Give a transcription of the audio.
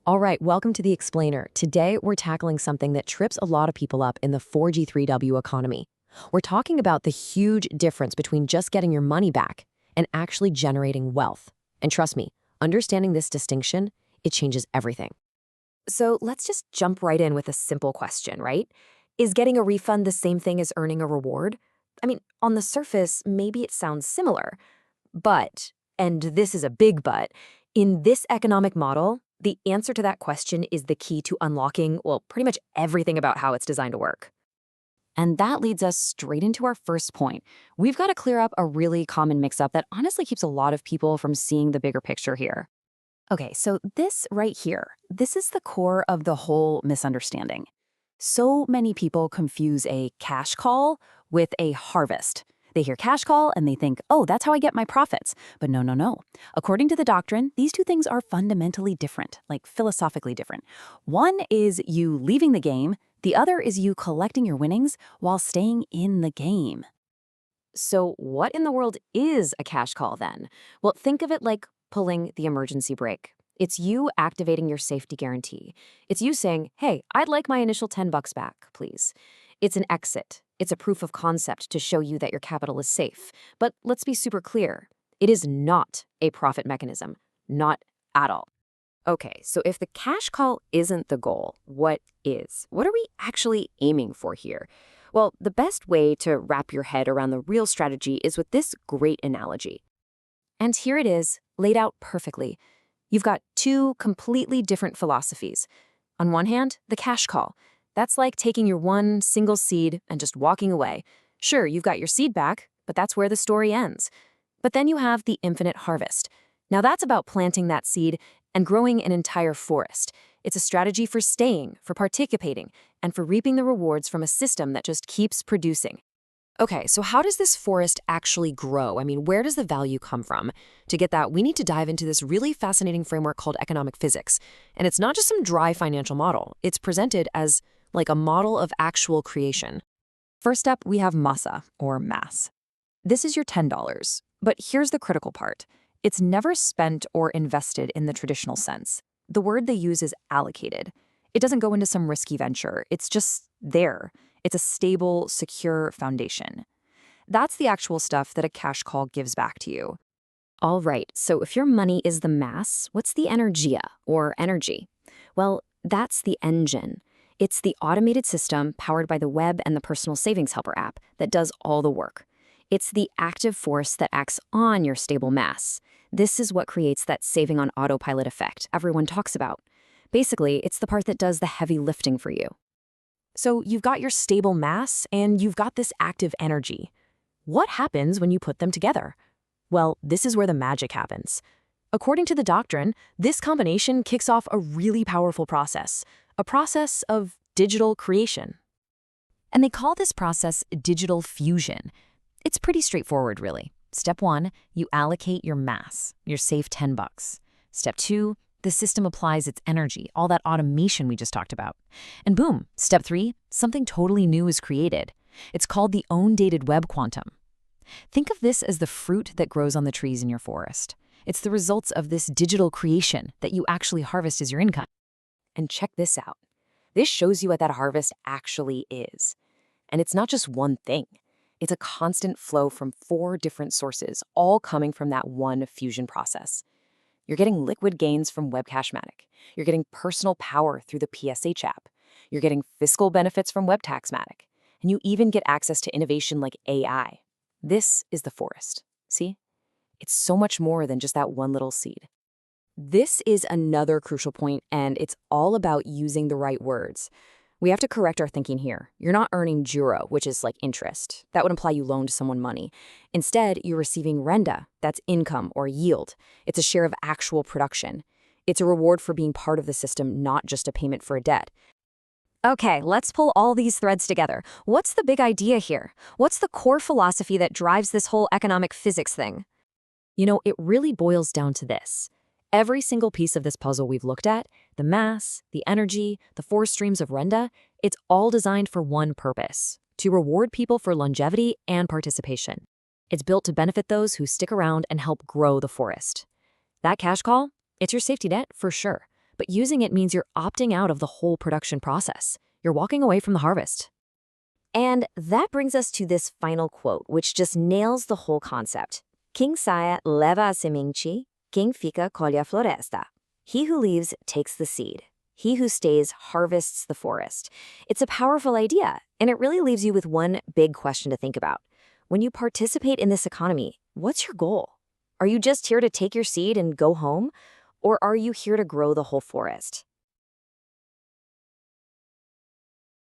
All right, welcome to The Explainer. Today, we're tackling something that trips a lot of people up in the 4G3W economy. We're talking about the huge difference between just getting your money back and actually generating wealth. And trust me, understanding this distinction, it changes everything. So let's just jump right in with a simple question, right? Is getting a refund the same thing as earning a reward? I mean, on the surface, maybe it sounds similar. But, and this is a big but, in this economic model, the answer to that question is the key to unlocking, well, pretty much everything about how it's designed to work. And that leads us straight into our first point. We've got to clear up a really common mix-up that honestly keeps a lot of people from seeing the bigger picture here. Okay, so this right here, this is the core of the whole misunderstanding. So many people confuse a cash call with a harvest. They hear cash call and they think, oh, that's how I get my profits. But no, no, no. According to the doctrine, these two things are fundamentally different, like philosophically different. One is you leaving the game, the other is you collecting your winnings while staying in the game. So what in the world is a cash call then? Well, think of it like pulling the emergency brake. It's you activating your safety guarantee. It's you saying, hey, I'd like my initial $10 back, please. It's an exit. It's a proof of concept to show you that your capital is safe. But let's be super clear. It is not a profit mechanism. Not at all. Okay, so if the cash call isn't the goal, what is? What are we actually aiming for here? Well, the best way to wrap your head around the real strategy is with this great analogy. And here it is, laid out perfectly. You've got two completely different philosophies. On one hand, the cash call. That's like taking your one single seed and just walking away. Sure, you've got your seed back, but that's where the story ends. But then you have the infinite harvest. Now that's about planting that seed and growing an entire forest. It's a strategy for staying, for participating, and for reaping the rewards from a system that just keeps producing. Okay, so how does this forest actually grow? I mean, where does the value come from? To get that, we need to dive into this really fascinating framework called economic physics. And it's not just some dry financial model. It's presented as like a model of actual creation. First up, we have massa, or mass. This is your $10. But here's the critical part. It's never spent or invested in the traditional sense. The word they use is allocated. It doesn't go into some risky venture. It's just there. It's a stable, secure foundation. That's the actual stuff that a cash call gives back to you. All right, so if your money is the mass, what's the energia, or energy? Well, that's the engine. It's the automated system powered by the web and the personal savings helper app that does all the work. It's the active force that acts on your stable mass. This is what creates that saving on autopilot effect everyone talks about. Basically, it's the part that does the heavy lifting for you. So you've got your stable mass and you've got this active energy. What happens when you put them together? Well, this is where the magic happens. According to the doctrine, this combination kicks off a really powerful process, a process of digital creation. And they call this process digital fusion. It's pretty straightforward, really. Step 1, you allocate your mass, your saved $10. Step 2, the system applies its energy, all that automation we just talked about. And boom, step 3, something totally new is created. It's called the own-dated web quantum. Think of this as the fruit that grows on the trees in your forest. It's the results of this digital creation that you actually harvest as your income. And check this out. This shows you what that harvest actually is. And it's not just one thing. It's a constant flow from 4 different sources, all coming from that one fusion process. You're getting liquid gains from Webcashmatic. You're getting personal power through the PSH app. You're getting fiscal benefits from WebTaxmatic. And you even get access to innovation like AI. This is the forest. See? It's so much more than just that one little seed. This is another crucial point, and it's all about using the right words. We have to correct our thinking here. You're not earning juro, which is like interest. That would imply you loaned someone money. Instead, you're receiving renda, that's income or yield. It's a share of actual production. It's a reward for being part of the system, not just a payment for a debt. Okay, let's pull all these threads together. What's the big idea here? What's the core philosophy that drives this whole economic physics thing? You know, it really boils down to this. Every single piece of this puzzle we've looked at, the mass, the energy, the 4 streams of renda, it's all designed for one purpose, to reward people for longevity and participation. It's built to benefit those who stick around and help grow the forest. That cash call, it's your safety net for sure, but using it means you're opting out of the whole production process. You're walking away from the harvest. And that brings us to this final quote, which just nails the whole concept. Quem sai leva a semente, quem fica colhe a floresta. He who leaves takes the seed. He who stays harvests the forest. It's a powerful idea, and it really leaves you with one big question to think about. When you participate in this economy, what's your goal? Are you just here to take your seed and go home? Or are you here to grow the whole forest?